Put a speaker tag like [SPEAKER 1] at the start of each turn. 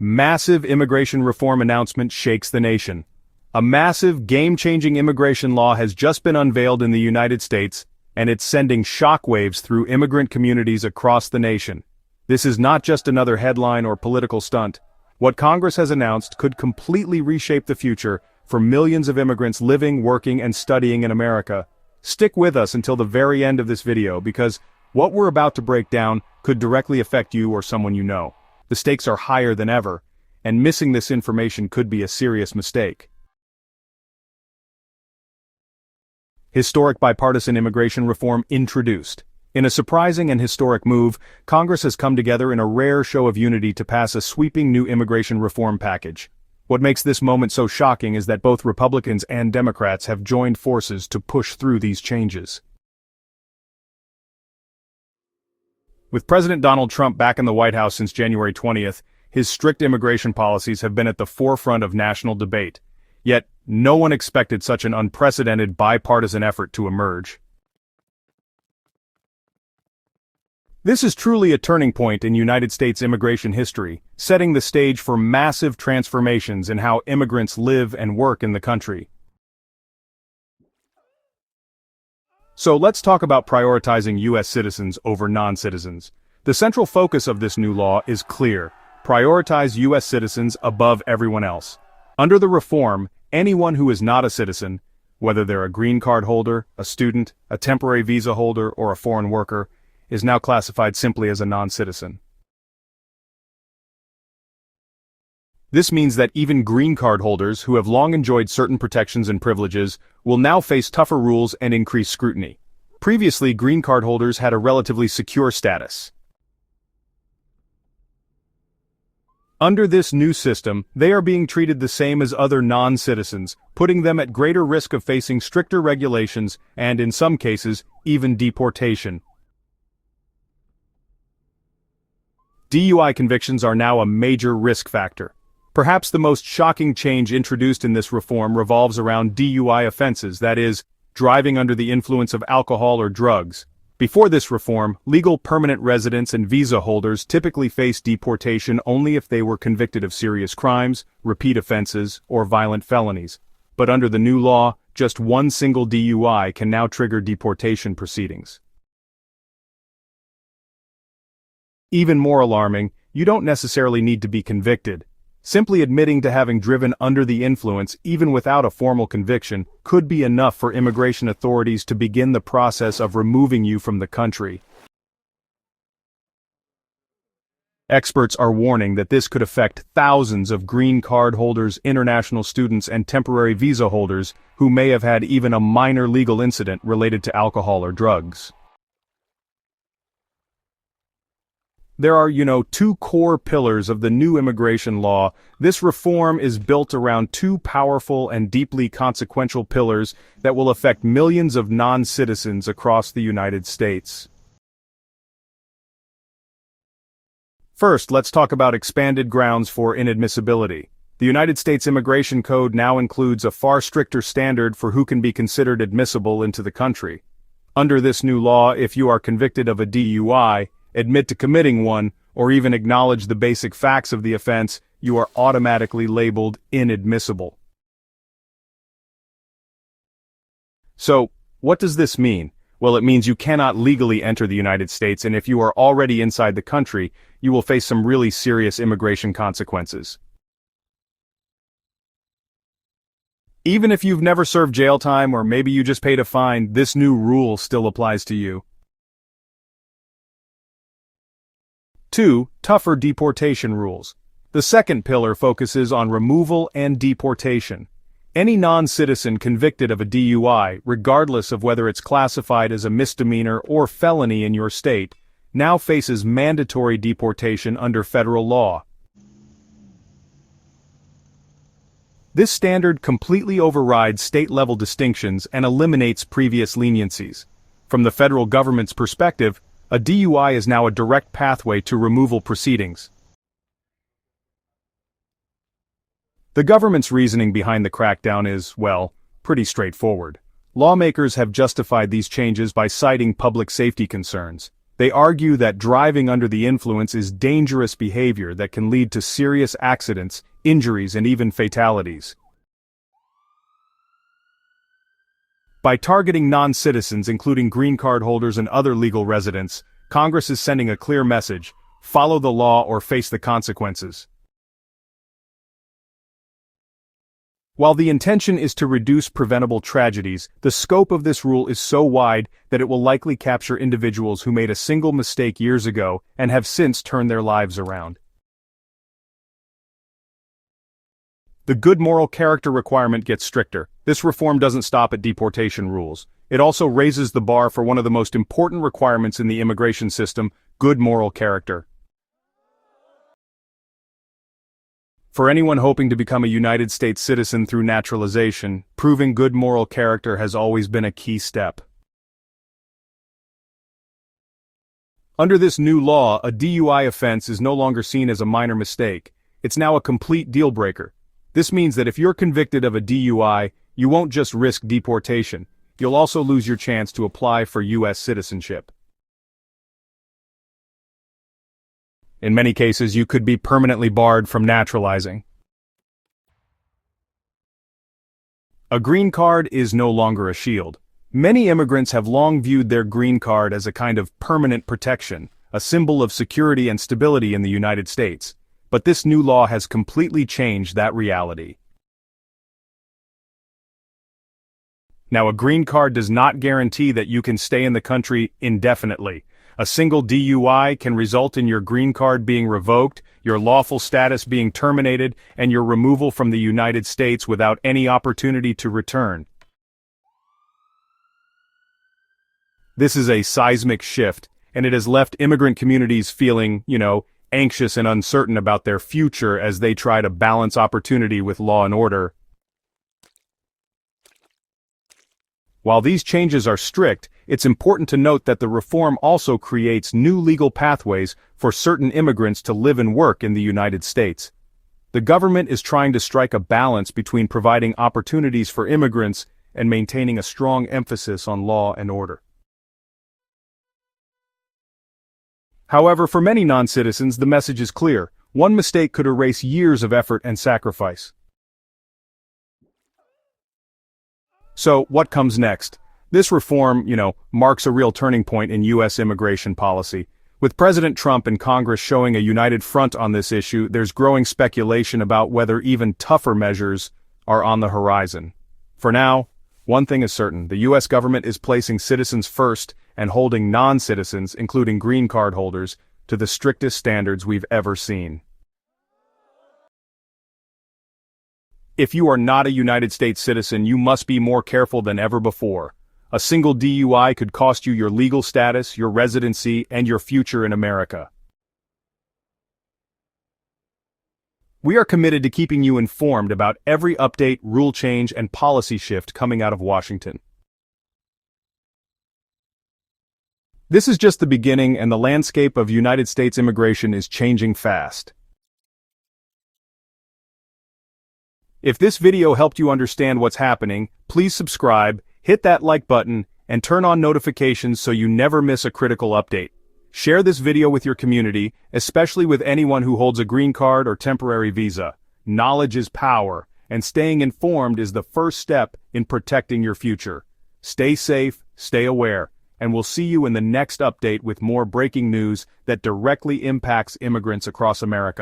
[SPEAKER 1] Massive immigration reform announcement shakes the nation. A massive, game-changing immigration law has just been unveiled in the United States, and it's sending shockwaves through immigrant communities across the nation. This is not just another headline or political stunt. What Congress has announced could completely reshape the future for millions of immigrants living, working, and studying in America. Stick with us until the very end of this video because what we're about to break down could directly affect you or someone you know. The stakes are higher than ever, and missing this information could be a serious mistake. Historic bipartisan immigration reform introduced. In a surprising and historic move, Congress has come together in a rare show of unity to pass a sweeping new immigration reform package. What makes this moment so shocking is that both Republicans and Democrats have joined forces to push through these changes. With President Donald Trump back in the White House since January 20th, his strict immigration policies have been at the forefront of national debate. Yet, no one expected such an unprecedented bipartisan effort to emerge. This is truly a turning point in United States immigration history, setting the stage for massive transformations in how immigrants live and work in the country. So let's talk about prioritizing U.S. citizens over non-citizens. The central focus of this new law is clear: prioritize U.S. citizens above everyone else. Under the reform, anyone who is not a citizen, whether they're a green card holder, a student, a temporary visa holder, or a foreign worker, is now classified simply as a non-citizen. This means that even green card holders who have long enjoyed certain protections and privileges will now face tougher rules and increased scrutiny. Previously, green card holders had a relatively secure status. Under this new system, they are being treated the same as other non-citizens, putting them at greater risk of facing stricter regulations and, in some cases, even deportation. DUI convictions are now a major risk factor. Perhaps the most shocking change introduced in this reform revolves around DUI offenses, that is, driving under the influence of alcohol or drugs. Before this reform, legal permanent residents and visa holders typically faced deportation only if they were convicted of serious crimes, repeat offenses, or violent felonies. But under the new law, just one single DUI can now trigger deportation proceedings. Even more alarming, you don't necessarily need to be convicted. Simply admitting to having driven under the influence, even without a formal conviction, could be enough for immigration authorities to begin the process of removing you from the country. Experts are warning that this could affect thousands of green card holders, international students, and temporary visa holders who may have had even a minor legal incident related to alcohol or drugs. There are, two core pillars of the new immigration law. This reform is built around two powerful and deeply consequential pillars that will affect millions of non-citizens across the United States. First, let's talk about expanded grounds for inadmissibility. The United States Immigration Code now includes a far stricter standard for who can be considered admissible into the country. Under this new law, if you are convicted of a DUI, admit to committing one, or even acknowledge the basic facts of the offense, you are automatically labeled inadmissible. So, what does this mean? Well, it means you cannot legally enter the United States, and if you are already inside the country, you will face some really serious immigration consequences. Even if you've never served jail time, or maybe you just paid a fine, this new rule still applies to you. 2. Tougher deportation rules. The second pillar focuses on removal and deportation. Any non-citizen convicted of a DUI, regardless of whether it's classified as a misdemeanor or felony in your state, now faces mandatory deportation under federal law. This standard completely overrides state-level distinctions and eliminates previous leniencies. From the federal government's perspective, a DUI is now a direct pathway to removal proceedings. The government's reasoning behind the crackdown is, well, pretty straightforward. Lawmakers have justified these changes by citing public safety concerns. They argue that driving under the influence is dangerous behavior that can lead to serious accidents, injuries, and even fatalities. By targeting non-citizens, including green card holders and other legal residents, Congress is sending a clear message: follow the law or face the consequences. While the intention is to reduce preventable tragedies, the scope of this rule is so wide that it will likely capture individuals who made a single mistake years ago and have since turned their lives around. The good moral character requirement gets stricter. This reform doesn't stop at deportation rules. It also raises the bar for one of the most important requirements in the immigration system: good moral character. For anyone hoping to become a United States citizen through naturalization, proving good moral character has always been a key step. Under this new law, a DUI offense is no longer seen as a minor mistake. It's now a complete deal-breaker. This means that if you're convicted of a DUI, you won't just risk deportation, you'll also lose your chance to apply for U.S. citizenship. In many cases, you could be permanently barred from naturalizing. A green card is no longer a shield. Many immigrants have long viewed their green card as a kind of permanent protection, a symbol of security and stability in the United States. But this new law has completely changed that reality. Now, a green card does not guarantee that you can stay in the country indefinitely. A single DUI can result in your green card being revoked, your lawful status being terminated, and your removal from the United States without any opportunity to return. This is a seismic shift, and it has left immigrant communities feeling, anxious and uncertain about their future as they try to balance opportunity with law and order. While these changes are strict, it's important to note that the reform also creates new legal pathways for certain immigrants to live and work in the United States. The government is trying to strike a balance between providing opportunities for immigrants and maintaining a strong emphasis on law and order. However, for many non-citizens, the message is clear: one mistake could erase years of effort and sacrifice. So, what comes next? This reform, marks a real turning point in U.S. immigration policy. With President Trump and Congress showing a united front on this issue, there's growing speculation about whether even tougher measures are on the horizon. For now, one thing is certain: the U.S. government is placing citizens first and holding non-citizens, including green card holders, to the strictest standards we've ever seen. If you are not a United States citizen, you must be more careful than ever before. A single DUI could cost you your legal status, your residency, and your future in America. We are committed to keeping you informed about every update, rule change, and policy shift coming out of Washington. This is just the beginning, and the landscape of United States immigration is changing fast. If this video helped you understand what's happening, please subscribe, hit that like button, and turn on notifications so you never miss a critical update. Share this video with your community, especially with anyone who holds a green card or temporary visa. Knowledge is power, and staying informed is the first step in protecting your future. Stay safe, stay aware, and we'll see you in the next update with more breaking news that directly impacts immigrants across America.